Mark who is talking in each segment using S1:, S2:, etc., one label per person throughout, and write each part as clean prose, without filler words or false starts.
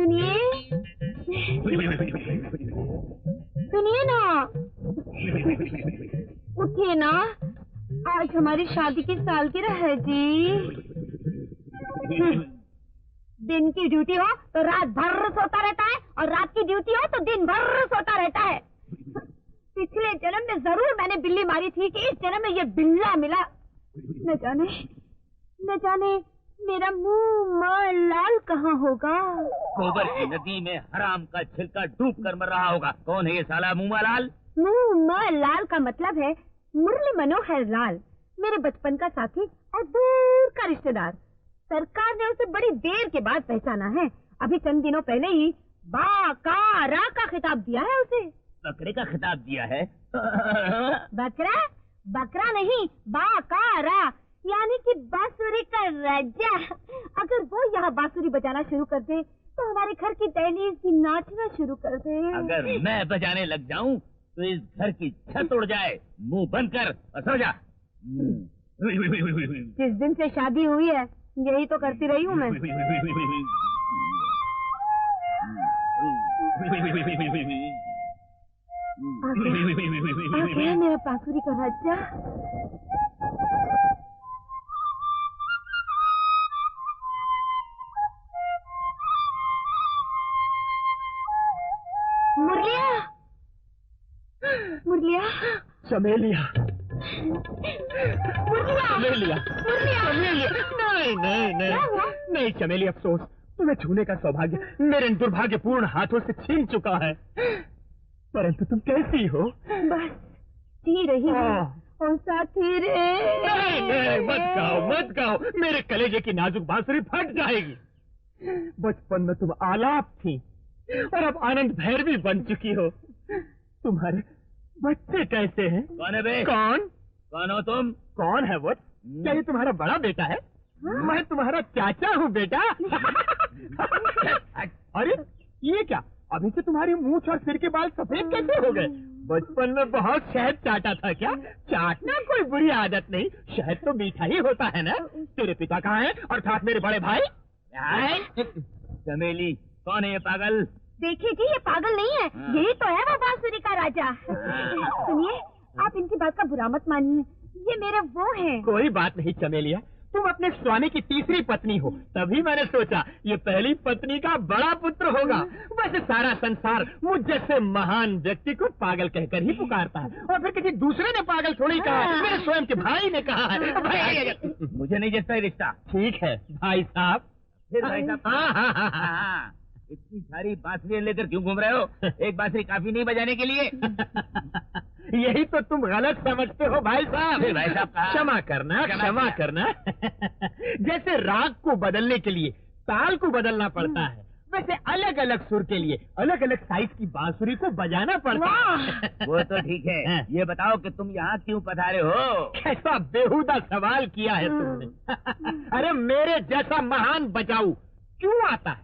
S1: सुनिए सुनिए ना, उठिए ना, आज हमारी शादी की सालगिरह है जी। दिन की ड्यूटी हो तो रात भर सोता रहता है और रात की ड्यूटी हो तो दिन भर सोता रहता है। पिछले जन्म में जरूर मैंने बिल्ली मारी थी कि इस जन्म में ये बिल्ला मिला। न जाने मेरा मुंह लाल कहाँ होगा।
S2: गोबर की नदी में हराम का छिलका डूब कर मर रहा होगा। कौन है ये साला मुंह लाल?
S1: मुंह लाल का मतलब है मुरली मनोहर लाल, मेरे बचपन का साथी और दूर का रिश्तेदार। सरकार ने उसे बड़ी देर के बाद पहचाना है। अभी चंद दिनों पहले ही बाकारा का खिताब दिया है उसे।
S2: बकरे का खिताब दिया है?
S1: बकरा नहीं, बाकारा, यानी कि बांसुरी का राजा। अगर वो यहाँ बांसुरी बजाना शुरू कर दे तो हमारे घर की दहलीज भी नाचना शुरू कर दे।
S2: अगर मैं बजाने लग जाऊं तो इस घर की छत उड़ जाए। मुंह बंद कर और सो जा।
S1: जिस दिन से शादी हुई है यही तो करती रही हूँ मैं। आ गया मेरा बांसुरी का राजा। मुरलिया,
S3: चमेलिया, चमेलिया, नहीं चमेली, अफसोस, तुम्हें छूने का सौभाग्य मेरे दुर्भाग्यपूर्ण हाथों से छीन चुका है। परंतु तुम कैसी हो?
S1: बस जी रही हूँ और साथी रे।
S3: नहीं, मत गाओ, मेरे कलेजे की नाजुक बांसुरी फट जाएगी। बचपन में तुम आलाप थी और अब आनंद भैरवी बन चुकी हो। तुम्हारे बच्चे कैसे हैं?
S2: कौन है बे?
S3: कौन
S2: हो तुम?
S3: कौन है वो? क्या ये तुम्हारा बड़ा बेटा है? मैं तुम्हारा चाचा हूँ बेटा। अरे ये क्या, अभी से तुम्हारी मूंछ और सिर के बाल सफेद कैसे हो गए? बचपन में बहुत शहद चाटा था क्या? चाटना कोई बुरी आदत नहीं, शहद तो मीठा ही होता है ना। तेरे पिता कहाँ हैं? अर्थात मेरे बड़े भाई।
S2: चमेली, कौन है ये पागल?
S1: देखिए जी, ये पागल नहीं है, यही तो है वो बांसुरी का राजा। सुनिए, आप इनकी बात का बुरा मत मानिए, ये मेरे वो हैं।
S3: कोई बात नहीं चमेलिया, तुम अपने स्वामी की तीसरी पत्नी हो, तभी मैंने सोचा ये पहली पत्नी का बड़ा पुत्र होगा। वैसे सारा संसार मुझ जैसे महान व्यक्ति को पागल कहकर ही पुकारता है, और फिर किसी दूसरे ने पागल थोड़ी कहा है, मेरे स्वयं के भाई ने कहा है।
S2: मुझे नहीं जचता रिश्ता।
S3: ठीक है भाई साहब।
S2: फिर भाई साहब, इतनी सारी बांसुरी लेकर क्यों घूम रहे हो? एक बांसुरी काफी नहीं बजाने के लिए?
S3: यही तो तुम गलत समझते हो भाई साहब।
S2: भाई साहब
S3: क्षमा करना। जैसे राग को बदलने के लिए ताल को बदलना पड़ता है, वैसे अलग अलग सुर के लिए अलग अलग साइज की बांसुरी को बजाना पड़ता है।
S2: वो तो ठीक है, ये बताओ कि तुम यहाँ क्यों पधारे हो?
S3: कैसा बेहुदा सवाल किया है तुमने। अरे मेरे जैसा महान बजाऊ क्यों आता है?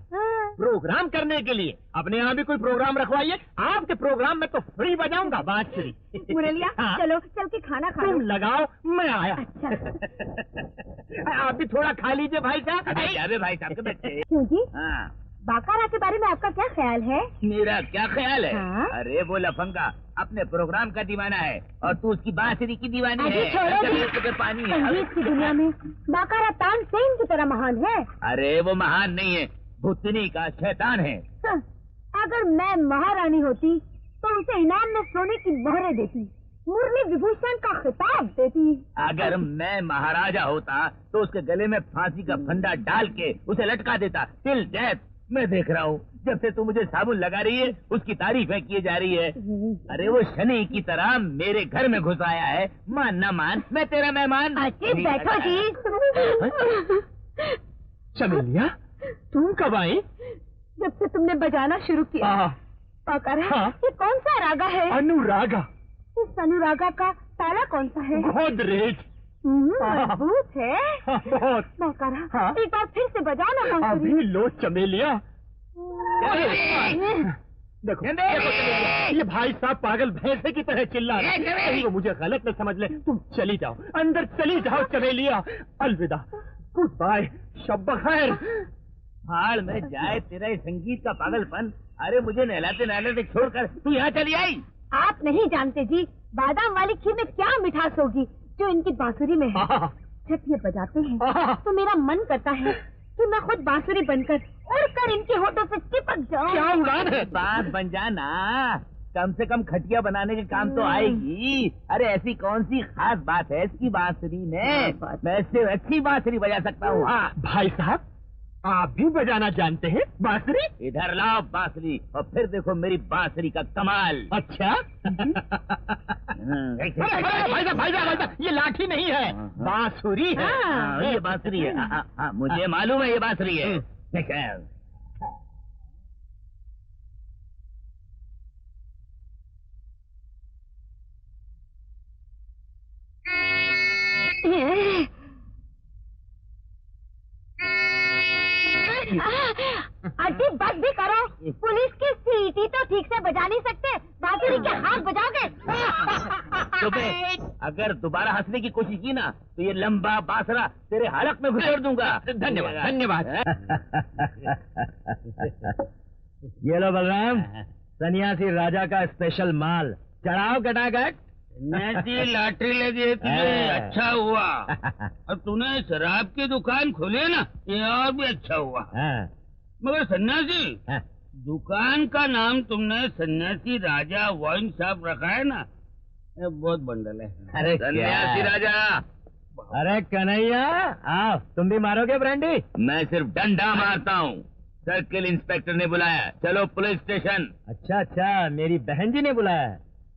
S3: प्रोग्राम करने के लिए। अपने यहाँ भी कोई प्रोग्राम रखवाइए, आपके प्रोग्राम में तो फ्री बजाऊंगा बांसुरी।
S1: मुरलिया, चलो चल के खाना खा।
S3: तुम लगाओ, मैं आया।
S1: अच्छा।
S3: आप भी थोड़ा खा लीजिए भाई साहब।
S2: भाई साहब के बच्चे।
S1: क्यों जी?
S2: हाँ,
S1: बाकारा के बारे में आपका क्या ख्याल है?
S2: मेरा क्या ख्याल है?
S1: हाँ?
S2: अरे वो लफंगा अपने प्रोग्राम का दीवाना है और तू उसकी बांसुरी की दीवानी है।
S1: छोड़ो,
S2: पानी
S1: संगीत की दुनिया में बाकारा तानसेन की तरह महान है।
S2: अरे वो महान नहीं है, भूतनी का शैतान है।
S1: अगर मैं महारानी होती तो उसे इनाम में सोने की मोहरें देती, मुरली विभूषण का खिताब देती।
S2: अगर मैं महाराजा होता तो उसके गले में फांसी का फंदा डाल के उसे लटका देता टिल डेथ। मैं देख रहा हूँ जब से तू मुझे साबुन लगा रही है उसकी तारीफें किए जा रही है। अरे वो शनि की तरह मेरे घर में घुस आया है, मान न मान मैं तेरा मेहमान।
S1: बैठो जी।
S3: चमेलिया, तुम कब आई?
S1: जब से तुमने बजाना शुरू किया। बाकारा, ये कौन सा रागा है?
S3: अनुरागा।
S1: इस अनुरागा का ताला कौन सा है?
S3: गोदरेज।
S1: मजबूत है
S3: बहुत।
S1: बाकारा, एक बार फिर से बजाना।
S3: अभी लो चमेलिया। देखो ये भाई साहब पागल भैंसे की तरह चिल्ला रहे हैं। कहीं वो मुझे गलत न समझ ले। तुम चली जाओ, अंदर चली जाओ चमेलिया। अलविदा, गुड बाय, शब बखैर।
S2: फाड़ में जाए तेरा ये संगीत का पागलपन। अरे मुझे नहलाते नहलाते छोड़कर तू यहाँ चली आई।
S1: आप नहीं जानते जी, बादाम वाली खीर में क्या मिठास होगी जो इनकी बांसुरी में है। जब ये बजाते हैं तो मेरा मन करता है कि मैं खुद बांसुरी बनकर उड़कर इनके होठों से चिपक जाऊं।
S3: क्या उड़ान है?
S2: बात बन जाना, कम से कम खटिया बनाने के काम तो आएगी। अरे ऐसी कौन सी खास बात है इसकी बांसुरी में? मैं इससे अच्छी बांसुरी बजा सकता हूँ। हाँ
S3: भाई साहब, आप भी बजाना जानते हैं बांसुरी?
S2: इधर लाओ बांसुरी और फिर देखो मेरी बांसुरी का कमाल।
S3: अच्छा। भाई साहब, ये लाठी नहीं है, बांसुरी है।
S2: ये बांसुरी है। हाँ, मुझे मालूम है ये बांसुरी है।
S1: अजी बस भी करो, पुलिस की सीटी तो ठीक से बजा नहीं सकते, बांसुरी के हाथ बजाओगे।
S2: अगर दोबारा हंसने की कोशिश की ना तो ये लंबा बांसुरा तेरे हलक में घुसेड़ दूंगा।
S3: धन्यवाद धन्यवाद।
S4: ये लो बलराम, सन्यासी राजा का स्पेशल माल, चढ़ाओ कटाकट।
S2: नैसी लॉटरी लगी है तुझे, अच्छा हुआ। और तूने शराब की दुकान खोली ना, ये और भी अच्छा हुआ। मगर सन्यासी, दुकान का नाम तुमने सन्यासी राजा वाइन शॉप रखा है ना, ये बहुत बंडल है।
S4: अरे
S2: सन्यासी राजा।
S4: अरे कन्हैया, आओ, तुम भी मारोगे ब्रांडी?
S2: मैं सिर्फ डंडा मारता हूँ। सर्किल इंस्पेक्टर ने बुलाया, चलो पुलिस स्टेशन।
S4: अच्छा अच्छा, मेरी बहन जी ने बुलाया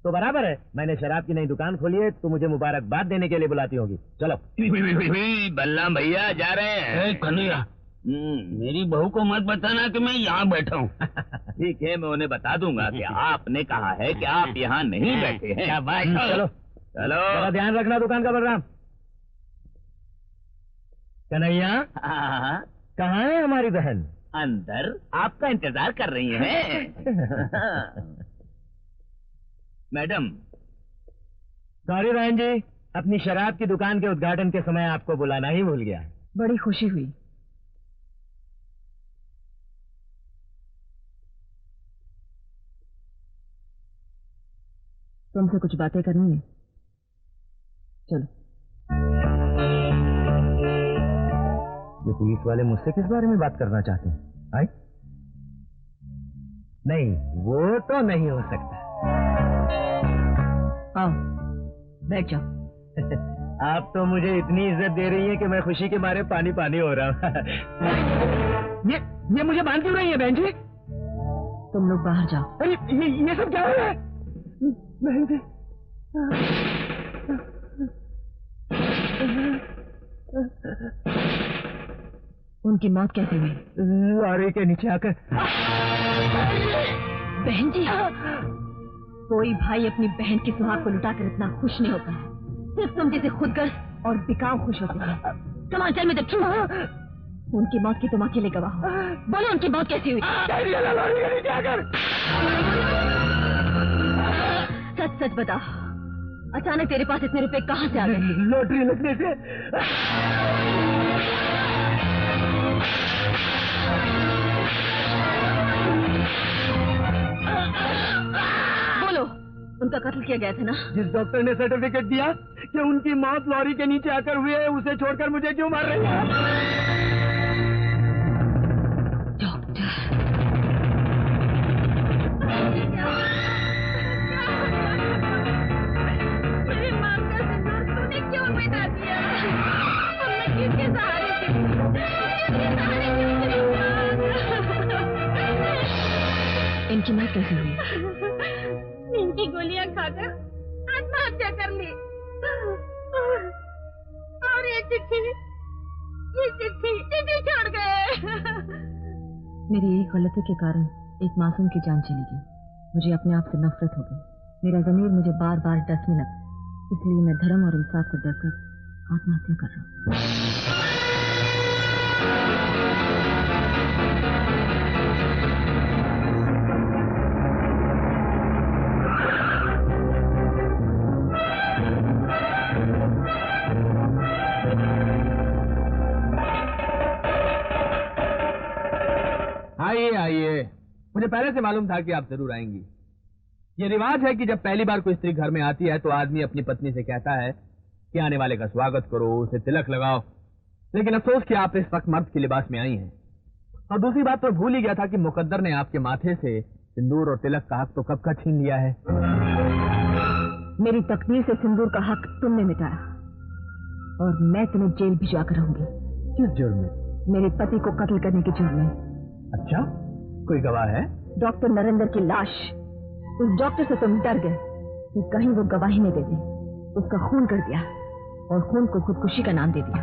S4: तो बराबर है। मैंने शराब की नई दुकान खोली है तो मुझे मुबारकबाद देने के लिए बुलाती होगी। चलो।
S2: बल्लाम भैया जा रहे हैं। कन्हैया, मेरी बहू को मत बताना कि मैं यहाँ बैठा हूँ। ठीक है, मैं उन्हें बता दूंगा कि आपने कहा है कि आप यहाँ नहीं बैठे हैं।
S4: चलो
S2: चलो,
S4: जरा ध्यान रखना दुकान का बलराम। कन्हैया, कहाँ है हमारी बहन?
S2: अंदर आपका इंतजार कर रही हैं। मैडम।
S4: सॉरी बहन जी, अपनी शराब की दुकान के उद्घाटन के समय आपको बुलाना ही भूल गया।
S5: बड़ी खुशी हुई। तुमसे कुछ बातें करनी है, चलो।
S4: ये पुलिस वाले मुझसे किस बारे में बात करना चाहते हैं? आई? नहीं, वो तो नहीं हो सकता।
S5: आओ, बैठ जाओ।
S4: आप तो मुझे इतनी इज्जत दे रही हैं कि मैं खुशी के मारे पानी पानी हो रहा हूँ। ये मुझे बांध क्यों रही है बहन जी?
S5: तुम लोग बाहर जाओ।
S4: अरे ये सब क्या हो रहा है बहन जी?
S5: उनकी मौत कैसे हुई?
S4: लॉरी के नीचे आकर।
S5: बहन जी, कोई भाई अपनी बहन की सुहाग को लुटाकर इतना खुश नहीं होता है। सिर्फ तुम जैसे खुदगर्ज और बिकाऊ खुश होते हैं। Come on, tell me the truth. उनकी मौत की तुम अकेले गवाह हो। बोलो, उनकी मौत कैसी हुई?
S4: लॉरी के नीचे आकर।
S5: सच सच बता, अचानक तेरे पास इतने रुपए कहाँ से आ गए?
S4: लॉटरी लगने से।
S5: बोलो, उनका कत्ल किया गया था ना?
S4: जिस डॉक्टर ने सर्टिफिकेट दिया कि उनकी मौत लॉरी के नीचे आकर हुई है, उसे छोड़कर मुझे क्यों मार रही है?
S5: इनकी मौत कैसे हुई?
S1: इनकी गोलियां खाकर आत्महत्या कर ली। और ये चिट्ठी छोड़ गए।
S5: मेरी एक गलती के कारण एक मासूम की जान चली गई। मुझे अपने आप से नफरत हो गई। मेरा ज़मीर मुझे बार बार डसने लगा, इसलिए मैं धर्म और इंसाफ से डरकर आत्महत्या कर रहा हूँ।
S4: आइए आइए, मुझे पहले से मालूम था कि आप जरूर आएंगी। ये रिवाज है कि जब पहली बार कोई स्त्री घर में आती है तो आदमी अपनी पत्नी से कहता है कि आने वाले का स्वागत करो, उसे तिलक लगाओ। लेकिन अफसोस कि आप इस वक्त मर्द के लिबास में आई हैं। और दूसरी बात तो भूल ही गया था कि मुकद्दर ने आपके माथे से सिंदूर और तिलक का हक तो कब का छीन लिया है।
S5: मेरी तकदीर से सिंदूर का हक तुमने मिटाया और मैं तुम्हें जेल भिजवा कर रहूंगी।
S4: किस जुर्म में?
S5: मेरे पति को कत्ल करने के जुर्म में।
S4: अच्छा, कोई गवाह है?
S5: डॉक्टर नरेंद्र की लाश। उस डॉक्टर से तुम डर गए कि कहीं वो गवाही नहीं देते, उसका खून कर दिया और खून को खुदकुशी का नाम दे दिया।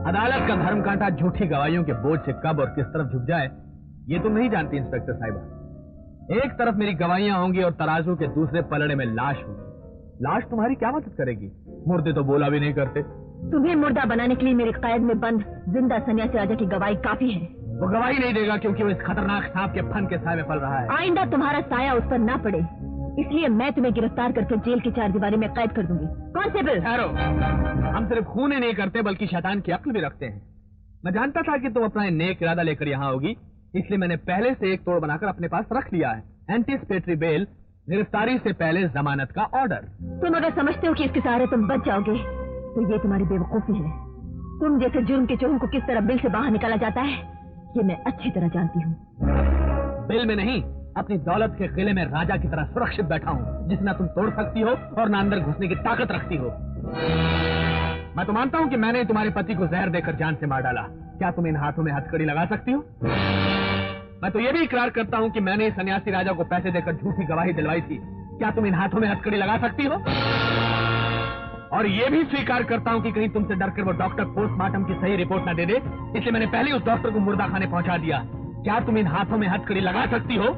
S4: अदालत का धर्म कांटा झूठी गवाहियों के बोझ से कब और किस तरफ झुक जाए ये तुम नहीं जानती इंस्पेक्टर साहिबा। एक तरफ मेरी गवाहियां होंगी और तराजू के दूसरे पलड़े में लाश होगी। लाश तुम्हारी क्या मदद करेगी? मुर्दे तो बोला भी नहीं करते।
S5: तुम्हें मुर्दा बनाने के लिए मेरे कैद में बंद जिंदा सन्यासी राजा की गवाही काफी है।
S4: वो गवाही नहीं देगा क्योंकि वो इस खतरनाक सांप के फन के साए में पल रहा है।
S5: आइंदा तुम्हारा साया उस पर ना पड़े, इसलिए मैं तुम्हें गिरफ्तार करके जेल की चारदीवारी में कैद कर दूंगी। कांस्टेबल,
S4: ठहरो, हम सिर्फ खून ही नहीं करते बल्कि शैतान की अक्ल भी रखते हैं। मैं जानता था कि तुम अपना नेक इरादा लेकर यहाँ होगी, इसलिए मैंने पहले से एक तोड़ बनाकर अपने पास रख लिया है। एंटीसिपेटरी बेल, गिरफ्तारी से पहले जमानत का ऑर्डर।
S5: तुम अगर समझते हो कि इसके सहारे तुम बच जाओगे तो ये तुम्हारी बेवकूफी है। तुम जैसे जुर्म के चोरों को किस तरह बिल से बाहर निकाला जाता है ये मैं अच्छी तरह जानती हूँ।
S4: बिल में नहीं, अपनी दौलत के किले में राजा की तरह सुरक्षित बैठा हूँ, जिसे ना तुम तोड़ सकती हो और ना अंदर घुसने की ताकत रखती हो। मैं तो मानता हूँ कि मैंने तुम्हारे पति को जहर देकर जान से मार डाला। क्या तुम इन हाथों में हथकड़ी लगा सकती हो? मैं तो ये भी इकरार करता हूँ कि मैंने सन्यासी राजा को पैसे देकर झूठी गवाही दिलवाई थी। क्या तुम इन हाथों में हथकड़ी लगा सकती हो? और ये भी स्वीकार करता हूँ कि कहीं तुमसे डरकर वो डॉक्टर पोस्टमार्टम की सही रिपोर्ट ना दे दे, इसलिए मैंने पहले उस डॉक्टर को मुर्दा खाने पहुंचा दिया। क्या तुम इन हाथों में हथकड़ी लगा सकती हो?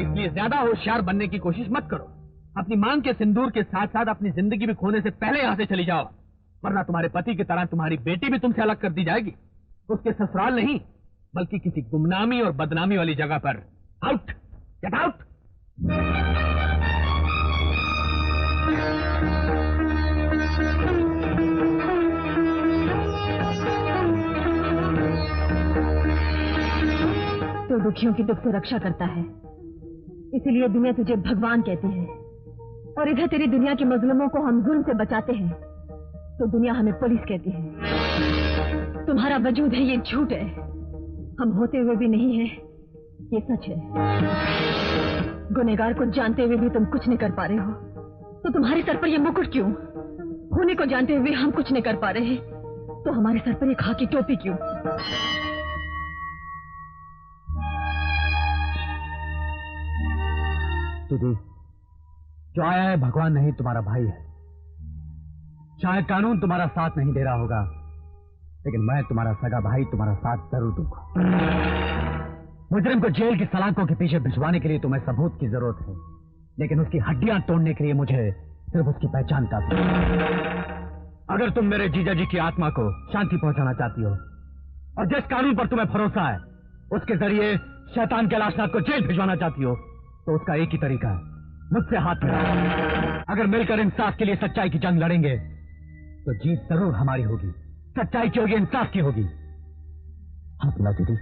S4: इसलिए ज्यादा होशियार बनने की कोशिश मत करो। अपनी मांग के सिंदूर के साथ साथ अपनी जिंदगी भी खोने से पहले यहां से चली जाओ, वरना तुम्हारे पति की तरह तुम्हारी बेटी भी तुमसे अलग कर दी जाएगी। उसके ससुराल नहीं बल्कि किसी गुमनामी और बदनामी वाली जगह पर। Out, get out.
S5: तो दुखियों की दुख से रक्षा करता है, इसीलिए दुनिया तुझे भगवान कहती है। और इधर तेरी दुनिया के मजलूमों को हम जुल्म से बचाते हैं तो दुनिया हमें पुलिस कहती है। तुम्हारा वजूद है ये झूठ है, हम होते हुए भी नहीं है ये सच है। गुनहगार को जानते हुए भी तुम कुछ नहीं कर पा रहे हो तो तुम्हारे सर पर ये मुकुट क्यों? होने को जानते हुए हम कुछ नहीं कर पा रहे तो हमारे सर पर ये खाकी टोपी क्यों?
S4: तुझे जो आया है भगवान नहीं तुम्हारा भाई है। शायद कानून तुम्हारा साथ नहीं दे रहा होगा, लेकिन मैं तुम्हारा सगा भाई तुम्हारा साथ जरूर दूंगा। मुजरिम को जेल की सलाखों के पीछे भिजवाने के लिए तुम्हें सबूत की जरूरत है, लेकिन उसकी हड्डियां तोड़ने के लिए मुझे सिर्फ उसकी पहचान काफी है। अगर तुम मेरे जीजा जी की आत्मा को शांति पहुंचाना चाहती हो और जिस कानून पर तुम्हें भरोसा है उसके जरिए शैतान कैलाशनाथ को जेल भिजवाना चाहती हो तो उसका एक ही तरीका है, मुझसे हाथ मिलाओ। अगर मिलकर इंसाफ के लिए सच्चाई की जंग लड़ेंगे तो जीत जरूर हमारी होगी। सच्चाई की होगी, इंसाफ की होगी। हाथ मिलाओ दीदी।